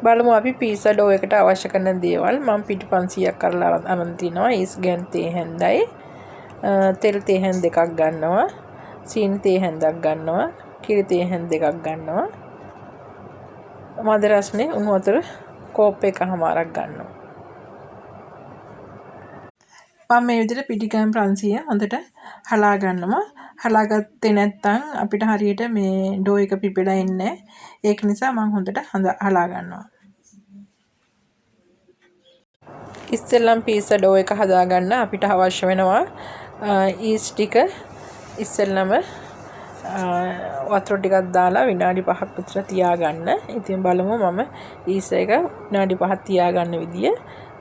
බලමු අපි පීසා ඩෝ එකට අවශ්‍ය කරන දේවල්. මම පිටි 500ක් කරලා අරන් තිනවා. ඊස් ගැන් තේ හැන්දයි. තෙල් තේ හැන් දෙකක් ගන්නවා. සීනි තේ හැන්දක් ගන්නවා. කිරි තේ හැන් දෙකක් ගන්නවා. මද රස්නේ උණු වතුර කෝප් එකමාරක් ගන්නවා. මම මේ විදිහට පිටිකෑම් 500 හොඳට හලා ගන්නවා. හලාගත්තේ නැත්නම් අපිට හරියට මේ ඩෝ එක පිපිලා එන්නේ. ඒක නිසා මම හොඳට හලා ගන්නවා. ඉස්සෙල්ලම පීසා ඩෝ එක හදාගන්න අපිට අවශ්‍ය වෙනවා ඊස්ට් ටික ඉස්සෙල්ලම වතුර ටිකක් දාලා විනාඩි 5ක් විතර තියාගන්න. ඉතින් බලමු මම ඊස් එක විනාඩි 5ක් තියාගන්න විදිය.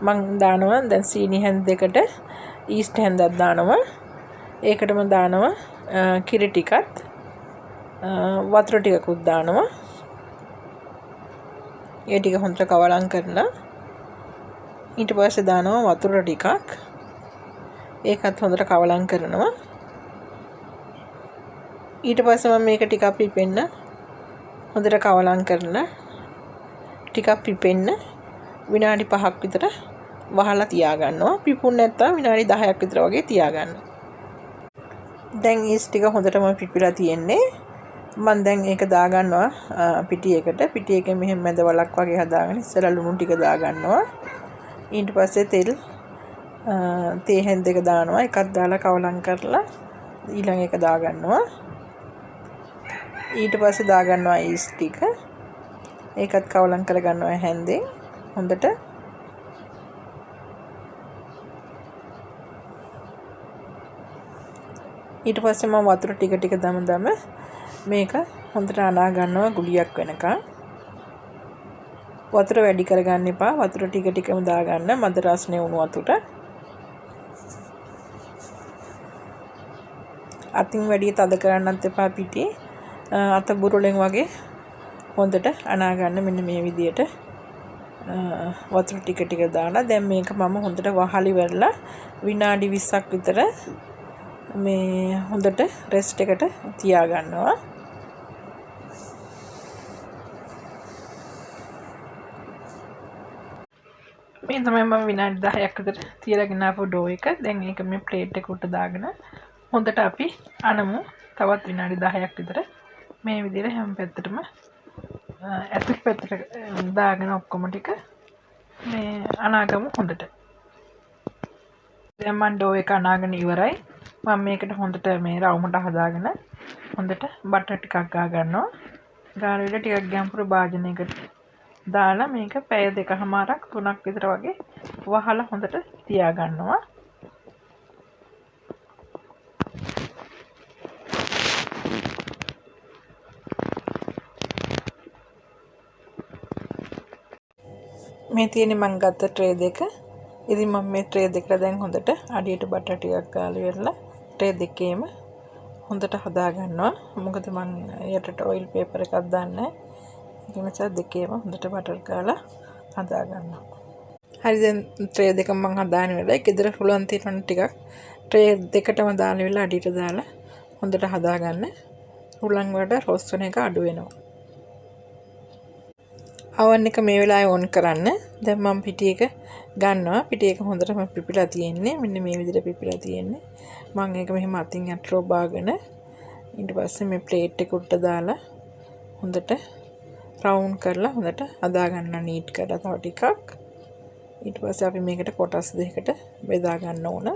මම දානවා දැන් සීනි හැන් දෙකට ඊස්ට් හැන්දක් දානවා. ඒකටම දානවා කිරි ටිකත් වතුර ටිකකුත් දානවා. ඒ ටික හොඳට කවලම් කරලා ඊට පස්සේ දානවා වතුර ටිකක්. ඒකත් හොඳට කවලම් කරනවා. ඊට පස්සේ මම මේක ටිකක් පිපෙන්න හොඳට කවලම් කරලා ටිකක් පිපෙන්න විනාඩි 5ක් විතර වහලා තියාගන්නවා. පිපුන්නේ නැත්තම් විනාඩි 10ක් විතර වගේ තියාගන්න. දැන් ඊස් ටික හොඳටම පිපිලා තියෙන්නේ. මම දැන් ඒක දාගන්නවා පිටියකට. පිටියකේ මෙහෙම මැද වලක් වගේ හදාගෙන ඉස්සෙල්ලා ලුණු ටික දාගන්නවා. ඊට පස්සේ තෙල් තේ හැන් දෙක දානවා. එකක් දාලා කවලම් කරලා ඊළඟ එක දාගන්නවා. ඊට පස්සේ දාගන්නවා ඊස් ටික. ඒකත් කවලම් කරගන්නවා හැන්දෙන් හොඳට. ඊට පස්සේ මම වතුර ටික ටික දම මේක හොඳට අනා ගන්නවා ගුලියක් වෙනකන්. වතුර වැඩි කරගන්න එපා. වතුර ටික ටිකම දාගන්න මද රස්නේ උණු වතුර. අතින් වැඩි තද කරන්නත් එපා පිටි. අත බුරුලෙන් වගේ හොඳට අනා ගන්න මෙන්න මේ විදියට වතුර ටික ටික දාලා දැන් මේක මම හොඳට වහලි වෙරලා විනාඩි 20ක් විතර මේ හොඳට රෙස්ට් එකට තියා ගන්නවා. මේ තමයි මම විනාඩි 10ක් විතර තියලාගෙන ආපු ඩෝ එක. දැන් ඒක මේ ප්ලේට් එකට දාගෙන හොඳට අපි අනමු. තවත් විනාඩි 10ක් විතර මේ විදිහට හැම පැත්තටම ඇතුල් පැත්තට දාගෙන ඔක්කොම ටික මේ අනාගමු හොඳට. දැන් මම ඩෝ එක අනාගෙන ඉවරයි. මම මේකට හොඳට මේ රවුමට හදාගෙන හොඳට බටර් ටිකක් ගා ගන්නවා. ගාන විදිහට ටිකක් ගැඹුරු භාජනයකට දාලා මේක පැය 2කමාරක් 3ක් විතර වගේ වහලා හොඳට තියා ගන්නවා. මේ තියෙන්නේ මම ගත්ත ට්‍රේ දෙක. ඉතින් මම මේ ට්‍රේ දෙකට දැන් හොඳට අඩියට බටර් ටිකක් ගාලා ඉවරලා ට්‍රේ දෙකේම හොඳට හදා ගන්නවා. මොකද මම යටට ඔයිල් පේපර් එකක් දාන්නේ. ඒ නිසා දෙකේම හොඳට බටර් ගාලා හදා ගන්නවා. හරි දැන් ට්‍රේ දෙක මම හදාගෙන ඉවරයි. ගෙදර පුළුවන් තියෙන ටිකක් ට්‍රේ දෙකටම දාලා ඉවරලා අඩියට දාලා හොඳට හදා ගන්න. උලන් වලට රෝස්ට් වෙන එක අඩු වෙනවා. අවන් එක මේ වෙලාවේ ඔන් කරන්න. දැන් මම පිටි එක ගන්නවා. පිටි එක හොඳටම පිපිලා තියෙන්නේ. මෙන්න මේ විදිහට පිපිලා තියෙන්නේ. මම ඒක මෙහෙම අතින් යට රොබාගෙන ඊට පස්සේ මේ ප්ලේට් එක උඩට දාලා හොඳට රවුන්ඩ් කරලා හොඳට හදා ගන්න නීට් කරලා තව ටිකක්. ඊට පස්සේ අපි මේකට කොටස් දෙකකට බෙදා ගන්න ඕන.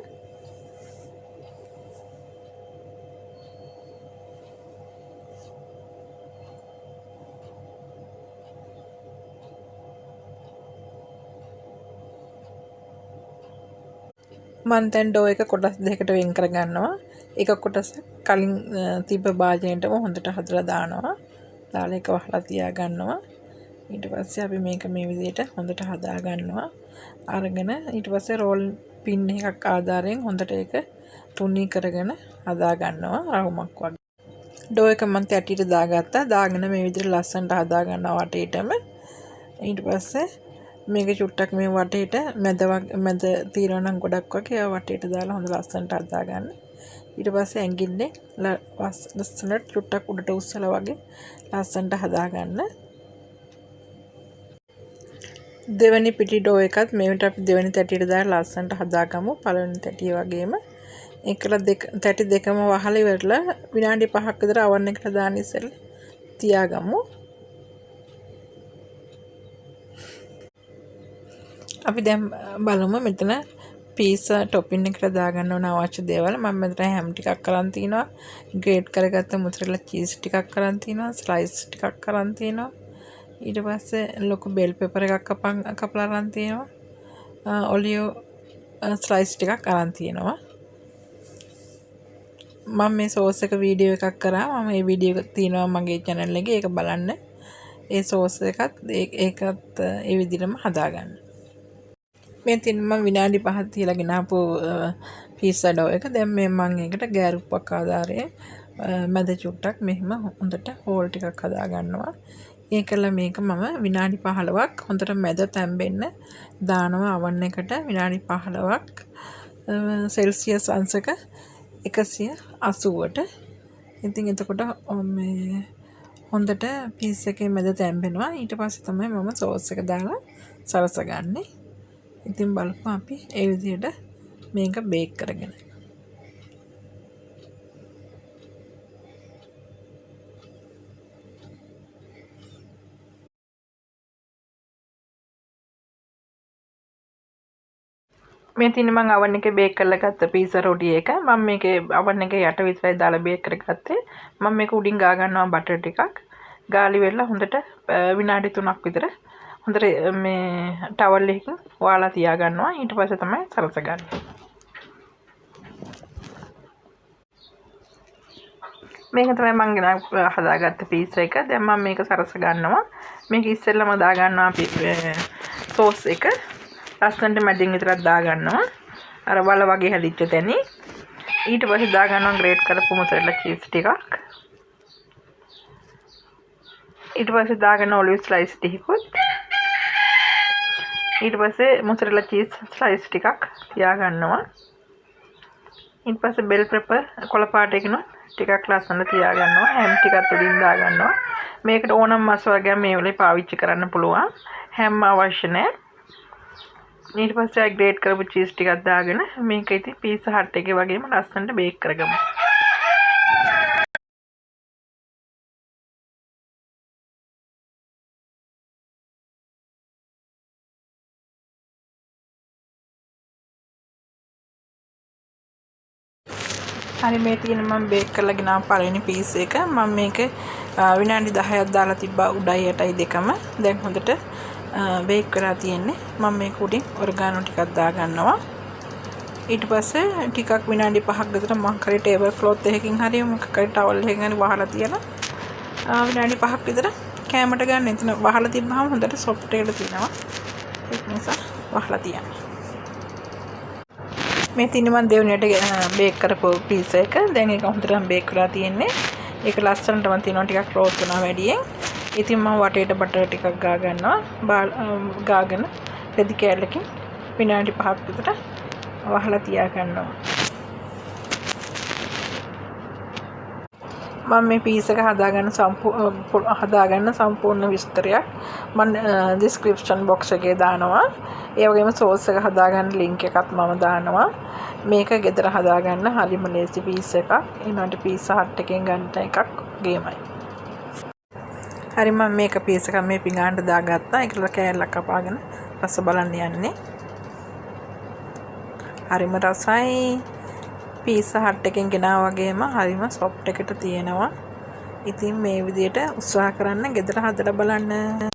මම දැන් ඩෝ එක කොටස් දෙකකට වෙන් කර ගන්නවා. එක කොටස කලින් තිබ්බ භාජනයටම හොඳට හදලා දානවා. දාලා එක වහලා තියා ගන්නවා. ඊට පස්සේ අපි මේක මේ විදිහට හොඳට හදා ගන්නවා. අරගෙන ඊට පස්සේ රෝල් පින් එකක් ආධාරයෙන් හොඳට ඒක තුනී කරගෙන හදා ගන්නවා රවුමක් වගේ. ඩෝ එක මම තැටියට දාගත්තා. දාගෙන මේ විදිහට ලස්සනට හදා ගන්නවා වටේටම. ඊට පස්සේ මේක චුට්ටක් මේ වටේට මැද තියනවා නම් ගොඩක් වගේ ඒවා වටේට දාලා හොඳ ලස්සනට හදා ගන්න. ඊට පස්සේ ඇඟිල්ලේ ලස්සනට චුට්ටක් උඩට උස්සලා වගේ ලස්සනට හදා ගන්න. දෙවැනි පිටි ඩෝ එකත් මේකට අපි දෙවැනි තැටියට දාලා ලස්සනට හදාගමු. පළවෙනි තැටිය වගේම ඒකලා තැටි දෙකම වහලා ඉවරලා විනාඩි 5ක් විතර oven එකට දාන්න ඉස්සෙල්ලා තියාගමු. අපි දැන් බලමු මෙතන පීසා ටොපින් එකට දාගන්න ඕන අවශ්‍ය දේවල්. මම මෙතන හැම් ටිකක් අරන් තිනවා. ග්‍රේට් කරගත්ත මොසරෙලා චීස් ටිකක් අරන් තිනවා. ස්ලයිස් ටිකක් අරන් තිනවා. ඊට පස්සේ ලොකු බෙල් පෙපර් එකක් කපලා අරන් තිනවා. ඔලිව් ස්ලයිස් ටිකක් අරන් තිනවා. මම මේ සෝස් එක වීඩියෝ එකක් කරා. මම මේ වීඩියෝ එක තිනවා මගේ channel එකේ. ඒක බලන්න. ඒ සෝස් එකත් ඒකත් ඒ විදිහටම හදාගන්න. මේ තින් මම විනාඩි 5ක් තියලා ගෙනාපු පීසා ඩෝ එක. දැන් මේ මම ඒකට ගෑරුප්පක් ආධාරයේ මැද චුට්ටක් මෙහෙම හොඳට හෝල් ටිකක් හදා ගන්නවා. ඒකල මේක මම විනාඩි 15ක් හොඳට මැද තැම්බෙන්න දානවා oven එකට. විනාඩි 15ක් සෙල්සියස් අංශක 180ට. ඉතින් එතකොට මේ හොඳට පීස් එකේ මැද තැම්බෙනවා. ඊට පස්සේ තමයි මම සෝස් එක දාලා සරසගන්නේ. ඉතින් බලමු අපි ඒ විදිහට මේක බේක් කරගෙන. මේ තින් මම oven එකේ බේක් කරලා ගත්ත පීසා රොටි එක. මම මේකේ oven එකේ යට විතරයි දාලා බේක් කරගත්තේ. මම මේක උඩින් ගා ගන්නවා බටර් ටිකක්. ගාලි වෙලා හොඳට විනාඩි 3ක් විතර හොඳට මේ ටවල් එකකින් වාලා තියා ගන්නවා. ඊට පස්සේ තමයි සරසගන්නේ. මේක තමයි මම හදාගත්ත පීස් එක. දැන් මම මේක සරස ගන්නවා. මේක ඉස්සෙල්ලම දා ගන්නවා අපි සෝස් එක. ලස්සනට මැදින් විතරක් දා ගන්නවා. අර වල වගේ හැදිච්ච තැනින්. ඊට පස්සේ දා ගන්නවා ග්‍රේට් කරපු මොසරෙලා චීස් ටිකක්. ඊට පස්සේ දා ගන්න ඔලිව් ස්ලයිස් ටිකකුත්. ඊට පස්සේ මොසරෙලා චීස් ස්ලයිස් ටිකක් තියා ගන්නවා. ඊට පස්සේ බෙල් පෙපර් කොළ පාට එකන ටිකක් ලස්සනට තියා ගන්නවා. හැම් ටිකක් උඩින් දා ගන්නවා. මේකට ඕනම මස් වර්ගයක් මේ වෙලේ පාවිච්චි කරන්න පුළුවන්. හැම් අවශ්‍ය නැහැ. ඊට පස්සේ ග්‍රේට් කරපු චීස් ටිකක් දාගෙන මේක ඉතින් පීසා හට් එකේ වගේම ලස්සනට බේක් කරගමු. හරි මේ තියෙන මම බේක් කරලා ගෙනාව පළවෙනි පීස් එක. මම මේක විනාඩි 10ක් දාලා තිබ්බා උඩයි යටයි දෙකම. දැන් හොඳට බේක් කරලා තියෙන්නේ. මම මේක උඩින් ඔරිගානෝ ටිකක් දා ගන්නවා. ඊට පස්සේ ටිකක් විනාඩි 5ක් විතර මම කරේ ටේබල් ක්ලොත් එකකින් හරි මොකක් හරි ටවල් එකකින් හරි වහලා තියලා විනාඩි 5ක් විතර කැමට ගන්න. එතන වහලා තිබ්බහම හොඳට සොෆ්ට් එකට තියෙනවා. ඒක නිසා වහලා තියන්න. මේ තින්නේ මම දෙවුනියට බේක් කරපු පීස් එක. දැන් ඒක හොඳටම බේක් කරලා තියෙන්නේ. ඒක ලස්සනටම තියෙනවා ටිකක් රෝස්ට් වෙනවා වැඩියෙන්. ඉතින් මම වටේට බටර් ටිකක් ගා ගන්නවා. ගාගෙන රෙදි කෑල්ලකින් විනාඩි 5ක් විතර වහලා තියා ගන්නවා. මම මේ පීස් එක හදාගන්න සම්පූර්ණ විස්තරයක් මම ඩිස්ක්‍රිප්ෂන් බොක්ස් එකේ දානවා. ඒ වගේම සෝස් එක හදාගන්න ලින්ක් එකත් මම දානවා. මේක ගෙදර හදාගන්න හරිම ලේසි පීස් එකක්. ඊළඟට පීසා හට් එකෙන් ගන්න එකක් ගේමයි. හරි මම මේක පීස් එකක් මේ පිඟානට දාගත්තා. ඒකල කෑල්ලක් කපාගෙන රස බලන්න යන්නේ. හරිම රසයි. පීසා හට් එකෙන් ගෙනා වගේම හරිම සොෆ්ට් එකට තියෙනවා. ඉතින් මේ විදිහට උත්සාහ කරන්න ගෙදර හදලා බලන්න.